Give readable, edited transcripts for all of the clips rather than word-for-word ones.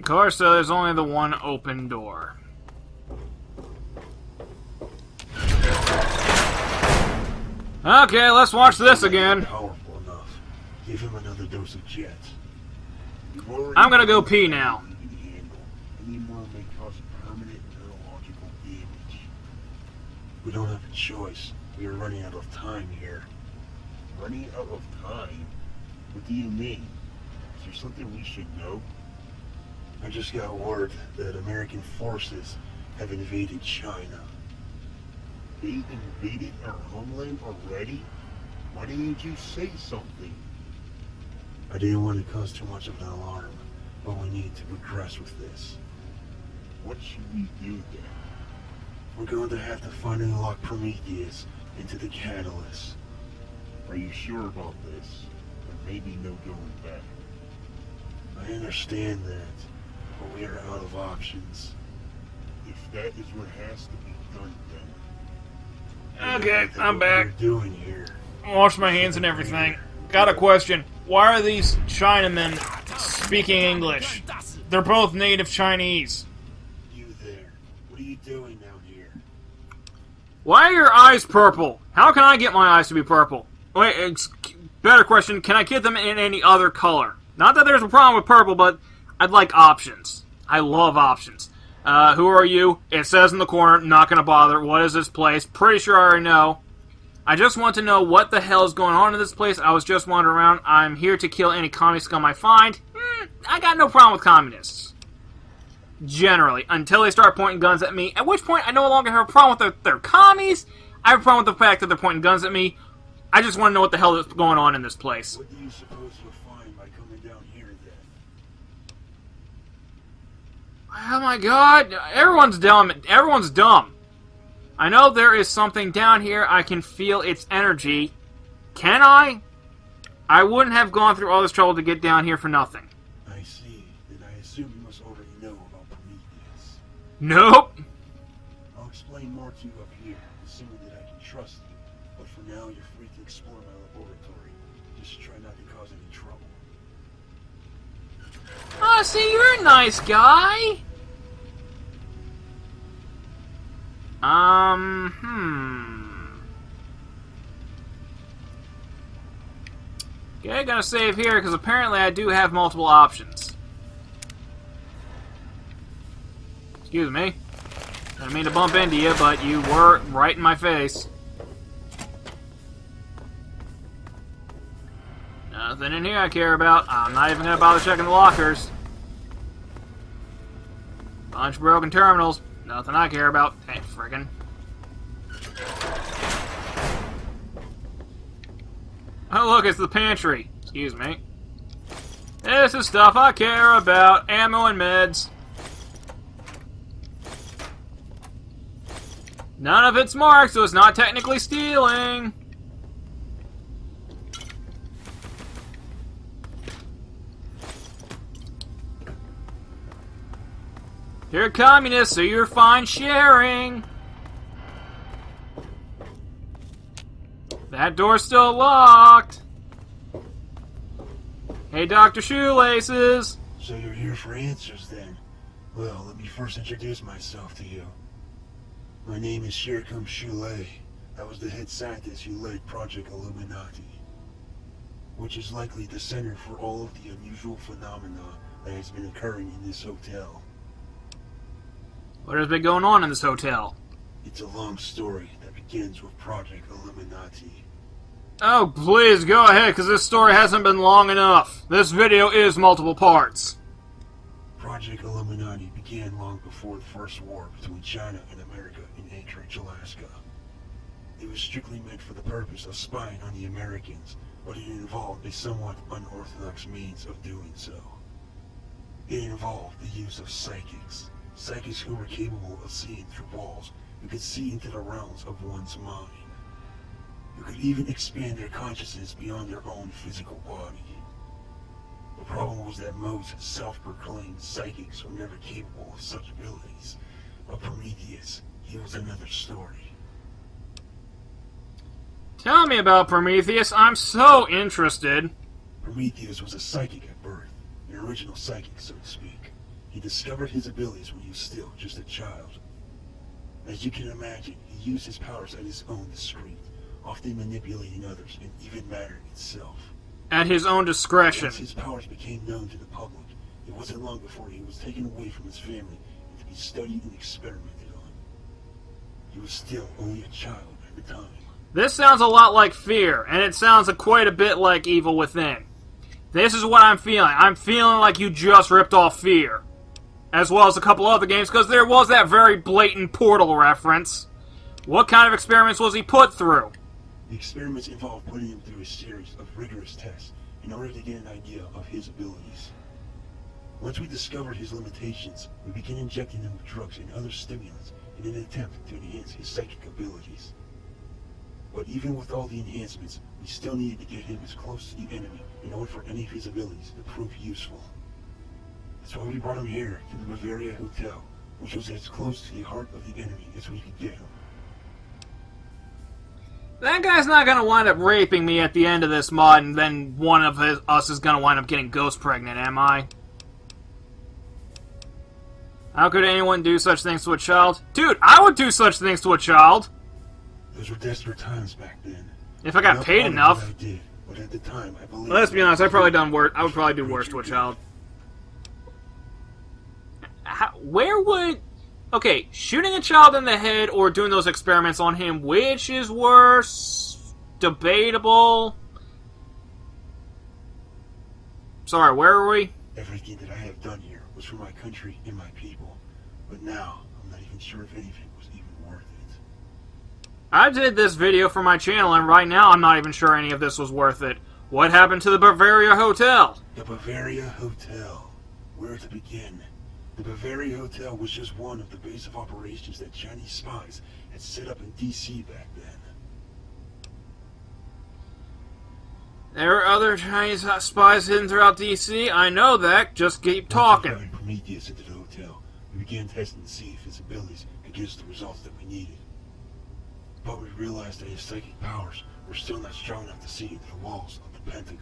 Of course, so there's only the one open door. Okay, let's watch this again. Powerful enough. Give him another dose of jets. I'm gonna go pee now. Any more may cause permanent neurological damage. We don't have a choice. We are running out of time here. Running out of time? What do you mean? Is there something we should know? I just got word that American forces have invaded China. They invaded our homeland already? Why didn't you say something? I didn't want to cause too much of an alarm, but we need to progress with this. What should we do then? We're going to have to find and lock Prometheus into the catalyst. Are you sure about this? There may be no going back. I understand that, but we are out of options. If that is what has to be done, then... Okay, I'm back. What are you doing here? Wash my hands and everything. Got a question. Why are these Chinamen speaking English? They're both native Chinese. You there. What are you doing down here? Why are your eyes purple? How can I get my eyes to be purple? Wait, better question, can I get them in any other color? Not that there's a problem with purple, but I'd like options. I love options. Who are you? It says in the corner, not gonna bother. What is this place? Pretty sure I already know. I just want to know what the hell is going on in this place. I was just wandering around. I'm here to kill any communist scum I find. I got no problem with communists. Generally. Until they start pointing guns at me. At which point, I no longer have a problem with their commies. I have a problem with the fact that they're pointing guns at me. I just want to know what the hell is going on in this place. What do you suppose you'll find by coming down here, then? Oh my god. Everyone's dumb. Everyone's dumb. I know there is something down here. I can feel its energy. Can I? I wouldn't have gone through all this trouble to get down here for nothing. I see. Then I assume you must already know about Prometheus. Nope. I'll explain more to you up here, assuming that I can trust you. But for now, you're free to explore my laboratory. Just try not to cause any trouble. Oh, see, you're a nice guy. Okay, gotta save here, because apparently I do have multiple options. Excuse me. Didn't mean to bump into you, but you were right in my face. Nothing in here I care about. I'm not even gonna bother checking the lockers. Bunch of broken terminals. Nothing I care about. Hey, friggin'. Oh, look, it's the pantry. Excuse me. This is stuff I care about. Ammo and meds. None of it's marked, so it's not technically stealing. You're a communist, so you're fine sharing. That door's still locked. Hey, Dr. Shoelaces. So you're here for answers, then? Well, let me first introduce myself to you. My name is Shirkum Shule. I was the head scientist who led Project Illuminati, which is likely the center for all of the unusual phenomena that has been occurring in this hotel. What has been going on in this hotel? It's a long story that begins with Project Illuminati. Oh, please, go ahead, because this story hasn't been long enough. This video is multiple parts. Project Illuminati began long before the First War between China and America in Anchorage, Alaska. It was strictly meant for the purpose of spying on the Americans, but it involved a somewhat unorthodox means of doing so. It involved the use of psychics. Psychics who were capable of seeing through walls, who could see into the realms of one's mind, who could even expand their consciousness beyond their own physical body. The problem was that most self-proclaimed psychics were never capable of such abilities. But Prometheus, he was another story. Tell me about Prometheus. I'm so interested. Prometheus was a psychic at birth, an original psychic, so to speak. He discovered his abilities when he was still just a child. As you can imagine, he used his powers at his own discretion, often manipulating others and even matter itself. At his own discretion. Once his powers became known to the public, it wasn't long before he was taken away from his family and to be studied and experimented on. He was still only a child at the time. This sounds a lot like Fear, and it sounds quite a bit like Evil Within. This is what I'm feeling. I'm feeling like you just ripped off Fear. As well as a couple other games, because there was that very blatant Portal reference. What kind of experiments was he put through? The experiments involved putting him through a series of rigorous tests in order to get an idea of his abilities. Once we discovered his limitations, we began injecting him with drugs and other stimulants in an attempt to enhance his psychic abilities. But even with all the enhancements, we still needed to get him as close to the enemy in order for any of his abilities to prove useful. That's why we brought him here to the Bavaria Hotel, which was as close to the heart of the enemy as we could get him. That guy's not gonna wind up raping me at the end of this mod, and then one of us is gonna wind up getting ghost pregnant, am I? How could anyone do such things to a child? Dude, I would do such things to a child! Those were desperate times back then. If I got paid enough. I did, but at the time, I believed. Let's be honest, I would probably do worse to a child. Where would... Okay, shooting a child in the head or doing those experiments on him, which is worse? Debatable. Sorry, where are we? Everything that I have done here was for my country and my people. But now, I'm not even sure if anything was even worth it. I did this video for my channel, and right now I'm not even sure any of this was worth it. What happened to the Bavaria Hotel? The Bavaria Hotel. Where to begin? The Bavaria Hotel was just one of the base of operations that Chinese spies had set up in DC back then. There are other Chinese spies hidden throughout DC. I know that. Just keep talking. Once we got Prometheus into the hotel, we began testing to see if his abilities could give us the results that we needed. But we realized that his psychic powers were still not strong enough to see into the walls of the Pentagon.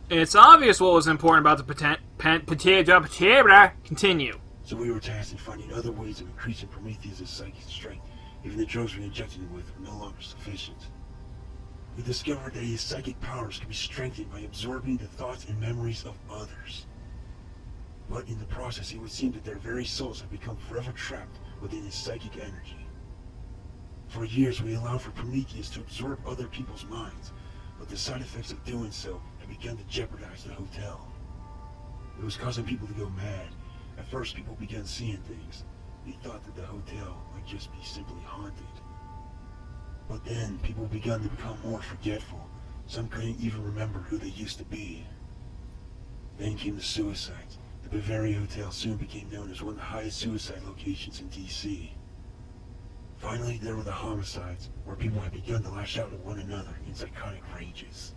It's obvious what was important about the continue. So we were tasked in finding other ways of increasing Prometheus' psychic strength. Even the drugs we injected him with were no longer sufficient. We discovered that his psychic powers could be strengthened by absorbing the thoughts and memories of others. But in the process, it would seem that their very souls have become forever trapped within his psychic energy. For years, we allowed for Prometheus to absorb other people's minds, but the side effects of doing so had begun to jeopardize the hotel. It was causing people to go mad. At first, people began seeing things. They thought that the hotel might just be simply haunted. But then, people began to become more forgetful. Some couldn't even remember who they used to be. Then came the suicides. The Bavaria Hotel soon became known as one of the highest suicide locations in DC. Finally, there were the homicides, where people had begun to lash out at one another in psychotic rages.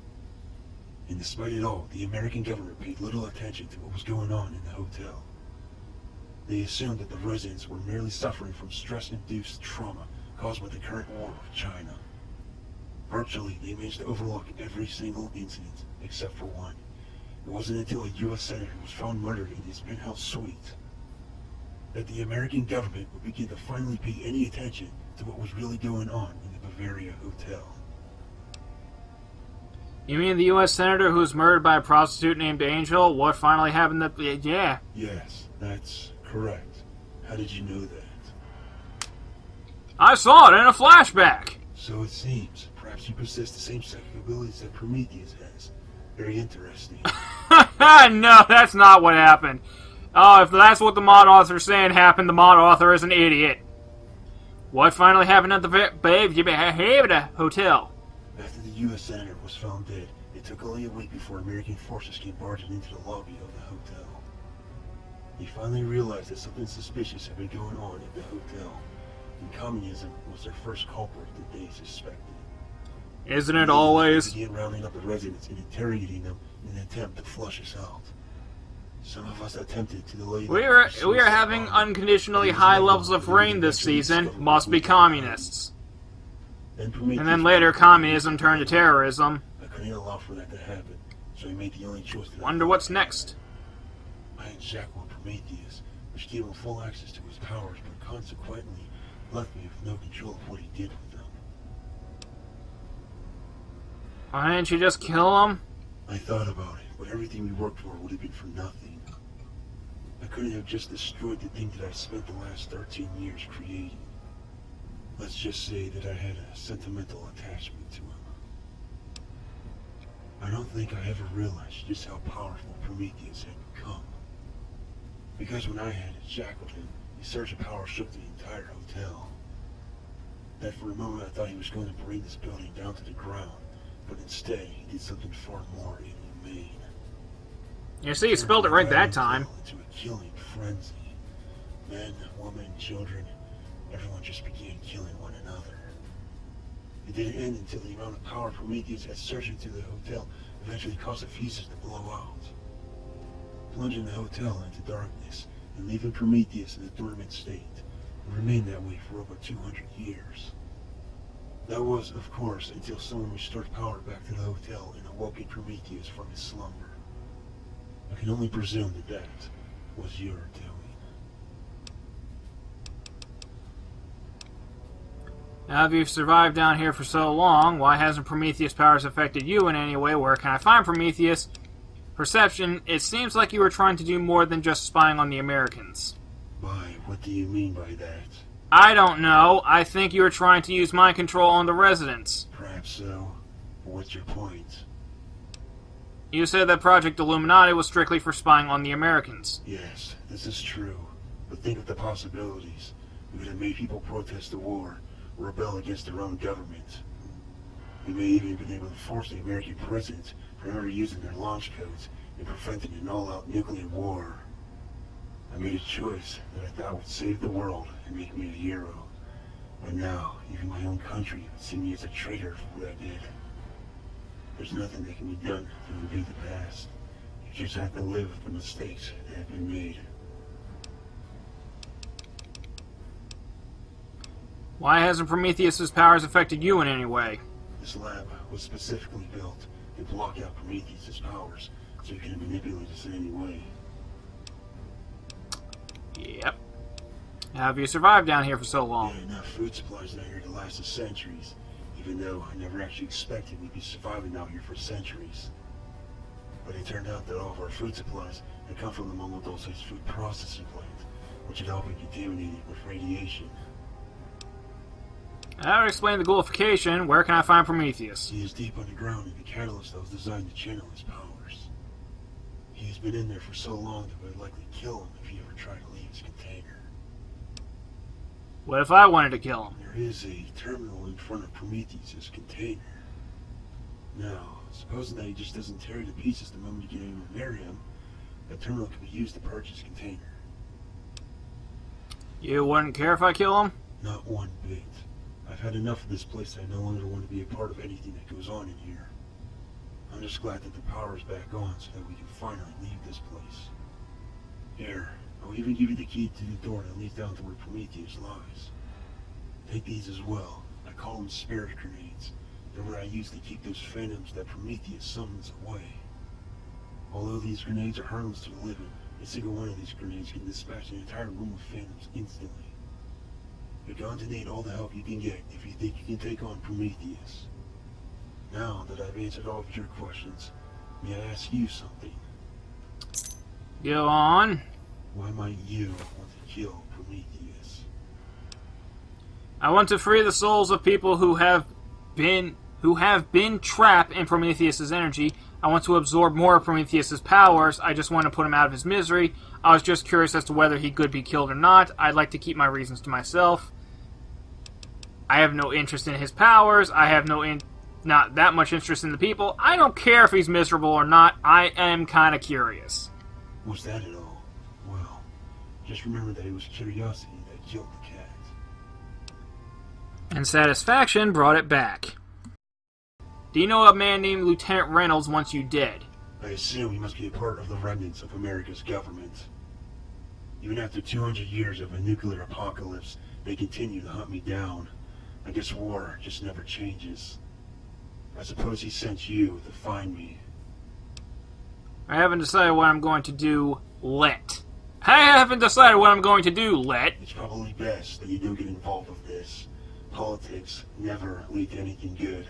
And despite it all, the American government paid little attention to what was going on in the hotel. They assumed that the residents were merely suffering from stress-induced trauma caused by the current war with China. Virtually, they managed to overlook every single incident, except for one. It wasn't until a U.S. senator was found murdered in his penthouse suite that the American government would begin to finally pay any attention to what was really going on in the Bavaria Hotel. You mean the U.S. senator who was murdered by a prostitute named Angel? What finally happened that... Yeah. Yes, that's correct. How did you know that? I saw it in a flashback! So it seems. Perhaps you possess the same psychic abilities that Prometheus has. Very interesting. No, that's not what happened. Oh, if that's what the mod author's saying happened, the mod author is an idiot. What finally happened at the hotel? After the U.S. senator was found dead, it took only a week before American forces came barging into the lobby of the hotel. He finally realized that something suspicious had been going on at the hotel, and communism was their first culprit that they suspected. Isn't it always? They began rounding up the residents and interrogating them in an attempt to flush us out. Some of us attempted to delay them. We are having unconditionally high levels of rain this season. Must be communists. And then later, communism turned to terrorism. I couldn't allow for that to happen, So he made the only choice that Wonder what's next. I hijacked Prometheus, which gave him full access to his powers, but consequently left me with no control of what he did with them. Why didn't you just kill him? I thought about it, but everything we worked for would have been for nothing. I couldn't have just destroyed the thing that I spent the last 13 years creating. Let's just say that I had a sentimental attachment to him. I don't think I ever realized just how powerful Prometheus had become. Because when I had shackled him, his surge of power shook the entire hotel. That for a moment I thought he was going to bring this building down to the ground, but instead he did something far more inhumane. You see, you spilled it right that time. Into a killing frenzy. Men, women, children, everyone just began killing one another. It didn't end until the amount of power Prometheus had surged into the hotel eventually caused the fuses to blow out, plunging the hotel into darkness and leaving Prometheus in a dormant state, and remained that way for over 200 years. That was, of course, until someone restored power back to the hotel and awoke Prometheus from his slumber. I can only presume that that was your doing. Now, if you've survived down here for so long, why hasn't Prometheus' powers affected you in any way? Where can I find Prometheus? Perception, it seems like you were trying to do more than just spying on the Americans. By what do you mean by that? I don't know. I think you were trying to use mind control on the residents. Perhaps so. But what's your point? You said that Project Illuminati was strictly for spying on the Americans. Yes, this is true. But think of the possibilities. We could have made people protest the war, or rebel against their own government. We may even have been able to force the American president from ever using their launch codes and preventing an all-out nuclear war. I made a choice that I thought would save the world and make me a hero. But now, even my own country would see me as a traitor for what I did. There's nothing that can be done to undo the past. You just have to live with the mistakes that have been made. Why hasn't Prometheus' powers affected you in any way? This lab was specifically built to block out Prometheus' powers, so you can manipulate us in any way. Yep. How have you survived down here for so We long? had enough food supplies down here to last us centuries, even though I never actually expected we'd be surviving out here for centuries. But it turned out that all of our food supplies had come from the Momo Dulce's food processing plant, which had all been contaminated with radiation. That would explain the ghoulification. Where can I find Prometheus? He is deep underground in the catalyst that was designed to channel his powers. He's been in there for so long that it would likely kill him if he ever tried to leave his container. What if I wanted to kill him? There is a terminal in front of Prometheus' container. Now, supposing that he just doesn't tear to pieces the moment you get in near him, that terminal can be used to purge his container. You wouldn't care if I kill him? Not one bit. I've had enough of this place that I no longer want to be a part of anything that goes on in here. I'm just glad that the power is back on so that we can finally leave this place. Here, I'll even give you the key to the door that leads down to where Prometheus lies. Take these as well. I call them spirit grenades. They're what I use to keep those phantoms that Prometheus summons away. Although these grenades are harmless to the living, a single one of these grenades can dispatch an entire room of phantoms instantly. You're going to need all the help you can get if you think you can take on Prometheus. Now that I've answered all of your questions, may I ask you something? Go on. Why might you want to kill Prometheus? I want to free the souls of people who have been trapped in Prometheus' energy. I want to absorb more of Prometheus' powers. I just want to put him out of his misery. I was just curious as to whether he could be killed or not. I'd like to keep my reasons to myself. I have no interest in his powers. I have not that much interest in the people. I don't care if he's miserable or not. I am kind of curious. Was that it all? Well, just remember that it was curiosity that killed the cat. And satisfaction brought it back. Do you know a man named Lieutenant Reynolds wants you dead? I assume he must be a part of the remnants of America's government. Even after 200 years of a nuclear apocalypse, they continue to hunt me down. I guess war just never changes. I suppose he sent you to find me. I haven't decided what I'm going to do yet. I haven't decided what I'm going to do yet. It's probably best that you don't get involved with this. Politics never lead to anything good.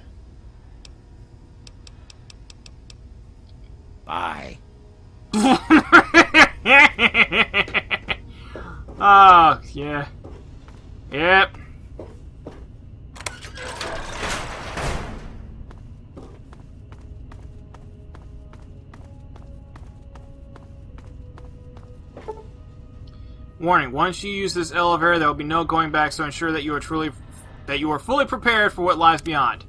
Bye. Oh, yeah. Yep. Warning, once you use this elevator, there will be no going back, so ensure that you are fully prepared for what lies beyond.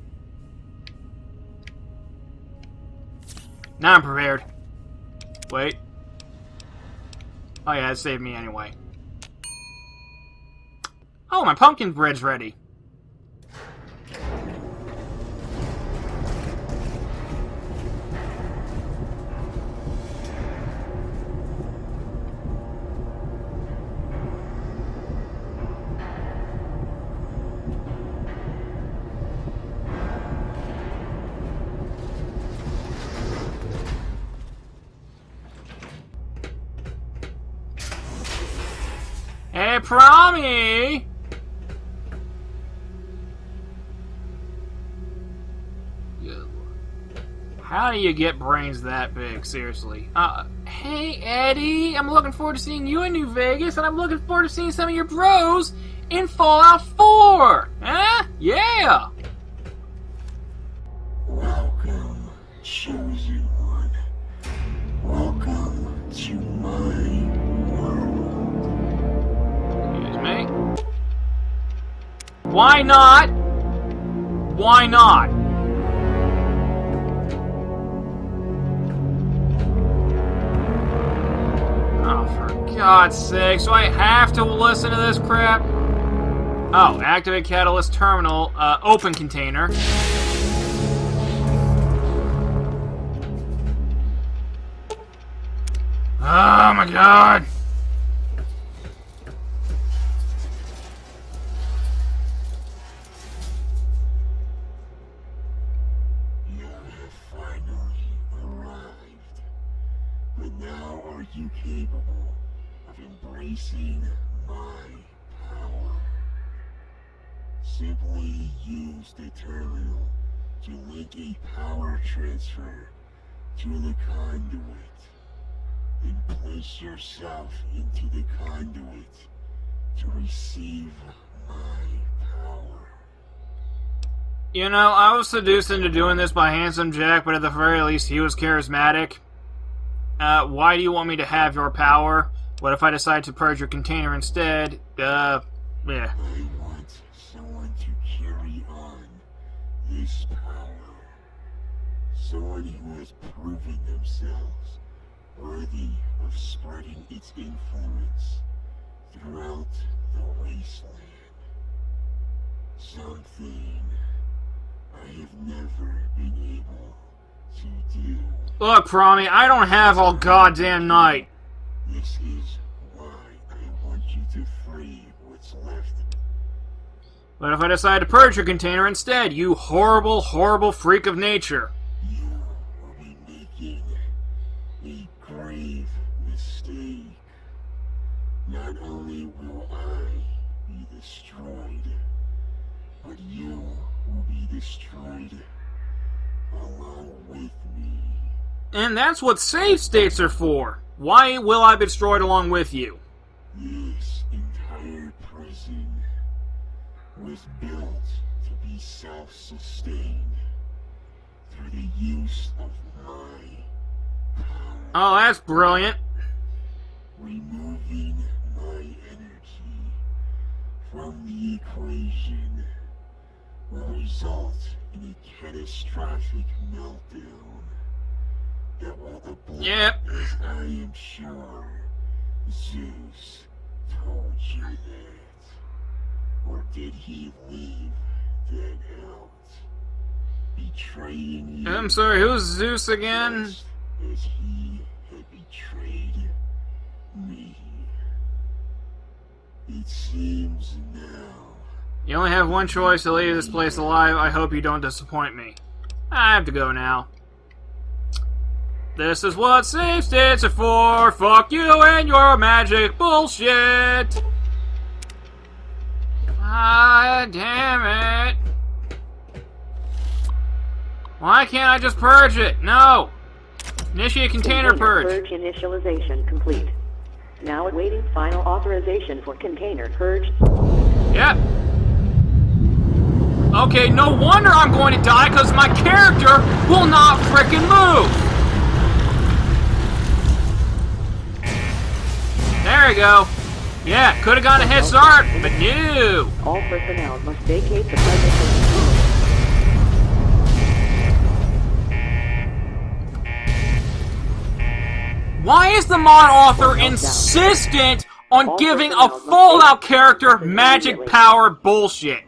Now I'm prepared. Wait. Oh yeah, it saved me anyway. Oh, my pumpkin bread's ready. Hey, Promi! How do you get brains that big? Seriously. Hey, Eddie! I'm looking forward to seeing you in New Vegas, and I'm looking forward to seeing some of your bros in Fallout 4! Huh? Yeah! Welcome, chosen one. Welcome to my world. Excuse me? Why not? Why not? Oh, for God's sake, so I have to listen to this crap? Oh, activate Catalyst Terminal, open container. Oh my God! You have finally arrived. But now are you capable of embracing my power? Simply use the terminal to link a power transfer to the conduit. Then place yourself into the conduit to receive my power. You know, I was seduced into doing this by Handsome Jack, but at the very least, he was charismatic. Why do you want me to have your power? What if I decide to purge your container instead? Yeah. I want someone to carry on this power. Someone who has proven themselves worthy of spreading its influence throughout the wasteland. Something I have never been able to do. Look, Promi, I don't have all goddamn night. This is why I want you to free what's left. What if I decide to purge your container instead, you horrible, horrible freak of nature? You will be making a grave mistake. Not only will I be destroyed, but you will be destroyed along with me. And that's what save states are for. Why will I be destroyed along with you? This entire prison was built to be self-sustained through the use of my power. Oh, that's brilliant. Removing my energy from the equation will result in a catastrophic meltdown that will deplete, Yep. as I am sure Zeus told you that. Or did he leave that out? Betraying you. I'm sorry, who's Zeus again? Just as he had betrayed me. It seems now You only have one choice to leave this place alive. I hope you don't disappoint me. I have to go now. This is what save states are for. Fuck you and your magic bullshit. Ah, damn it. Why can't I just purge it? No. Initiate container purge. Purge initialization complete. Now awaiting final authorization for container purge. Yep. Okay, no wonder I'm going to die, because my character will not frickin' move! There we go. Yeah, could've gotten a head start, but no! All personnel must vacate the premises. Why is the mod author insistent on giving a Fallout character magic power bullshit?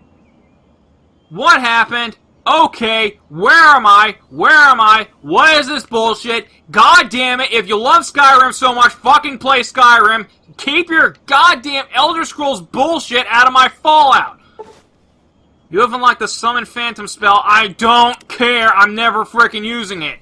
What happened? Okay, where am I? Where am I? What is this bullshit? God damn it, if you love Skyrim so much, fucking play Skyrim. Keep your goddamn Elder Scrolls bullshit out of my Fallout. You even like the summon phantom spell, I don't care, I'm never freaking using it.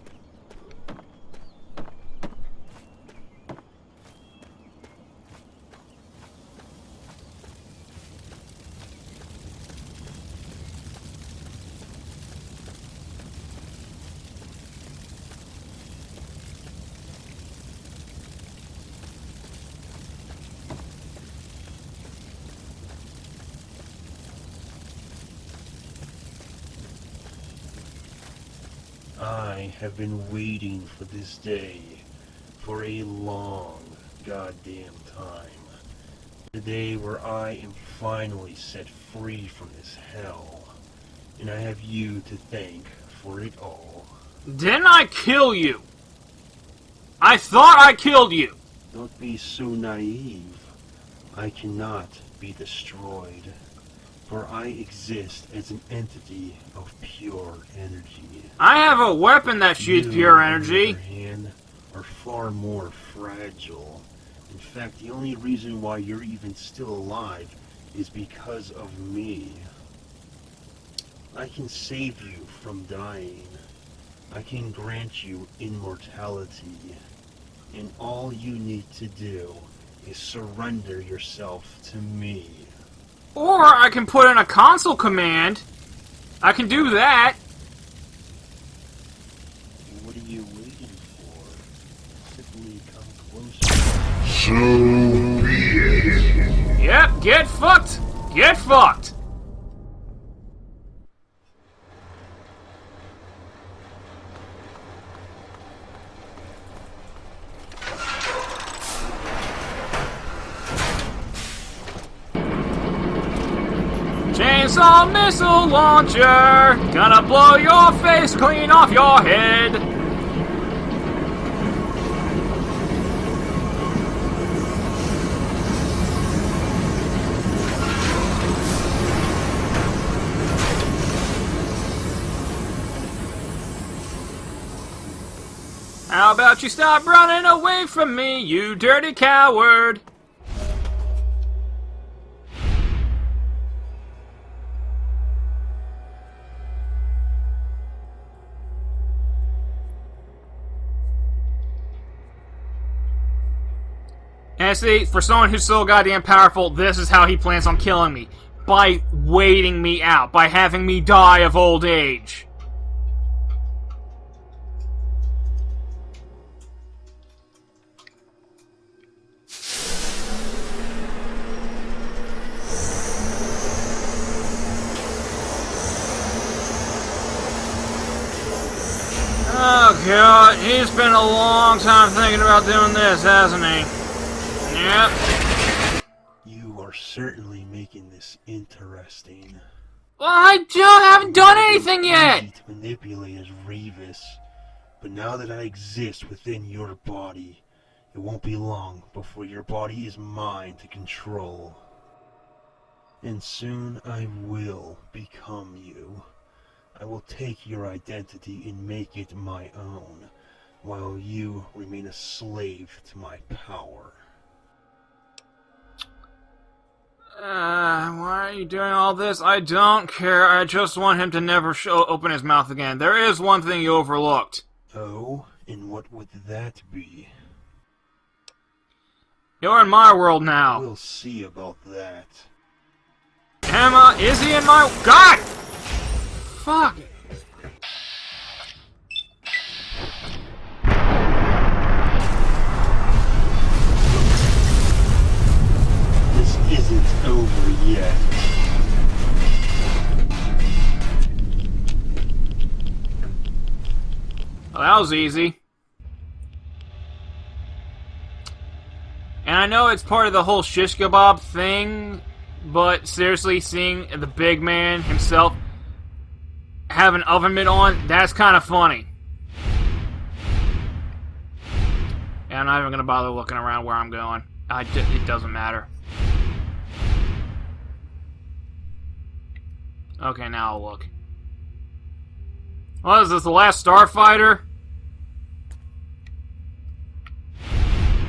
I have been waiting for this day for a long goddamn time. The day where I am finally set free from this hell. And I have you to thank for it all. Didn't I kill you? I thought I killed you. Don't be so naive. I cannot be destroyed. For I exist as an entity of pure energy. I have a weapon that shoots pure energy. On the other hand, are far more fragile. In fact, the only reason why you're even still alive is because of me. I can save you from dying. I can grant you immortality. And all you need to do is surrender yourself to me. Or I can put in a console command. I can do that. What are you waiting for? Simply come closer. So be it. Yep, get fucked. Get fucked. Chainsaw missile launcher, gonna blow your face clean off your head. How about you stop running away from me, you dirty coward? And see, for someone who's so goddamn powerful, this is how he plans on killing me. By waiting me out. By having me die of old age. Oh god, he's spent a long time thinking about doing this, hasn't he? Yep. You are certainly making this interesting. Well, I haven't done anything yet! Easy to manipulate as Revis, but now that I exist within your body, it won't be long before your body is mine to control. And soon I will become you. I will take your identity and make it my own, while you remain a slave to my power. Why are you doing all this? I don't care. I just want him to never open his mouth again. There is one thing you overlooked. Oh, And what would that be? You're in my world now. We'll see about that. Emma, is he in my... God! Fuck. This isn't over yet. Well, that was easy. And I know it's part of the whole shish kebab thing, but seriously, seeing the big man himself have an oven mitt on, that's kind of funny. And I'm not even going to bother looking around where I'm going. It doesn't matter. Okay, now I'll look. What is this, the last Starfighter?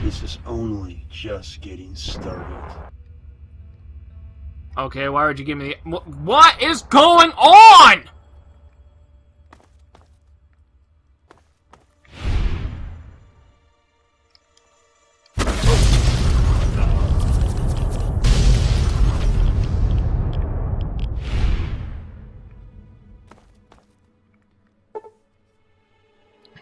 This is only just getting started. Okay, why would you give me the... What is going on?!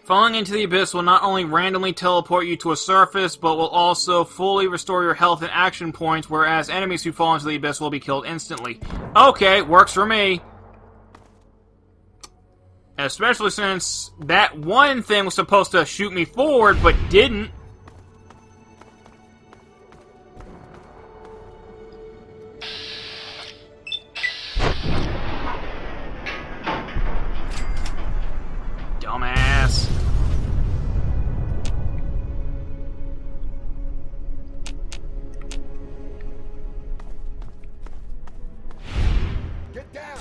Falling into the abyss will not only randomly teleport you to a surface, but will also fully restore your health and action points, whereas enemies who fall into the abyss will be killed instantly. Okay, works for me. Especially since that one thing was supposed to shoot me forward, but didn't. Dumbass. Get down!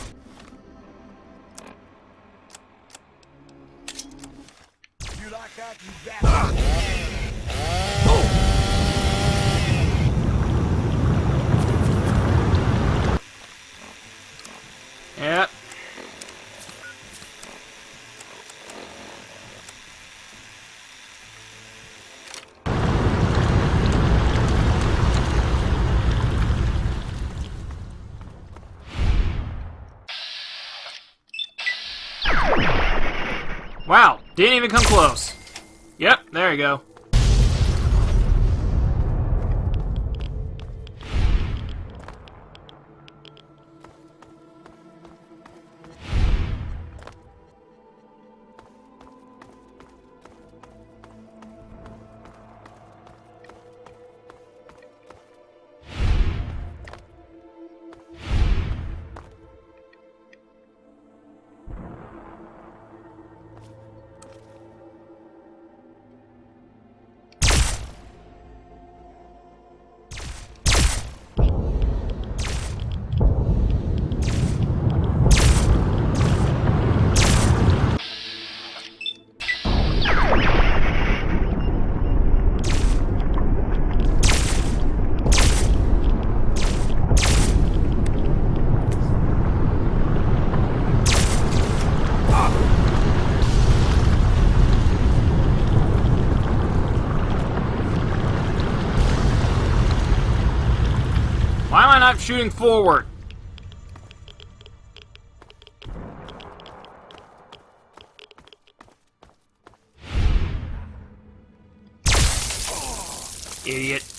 You like that, you bastard? Yep. Wow, didn't even come close. Yep, there you go. Why am I not shooting forward? Idiot.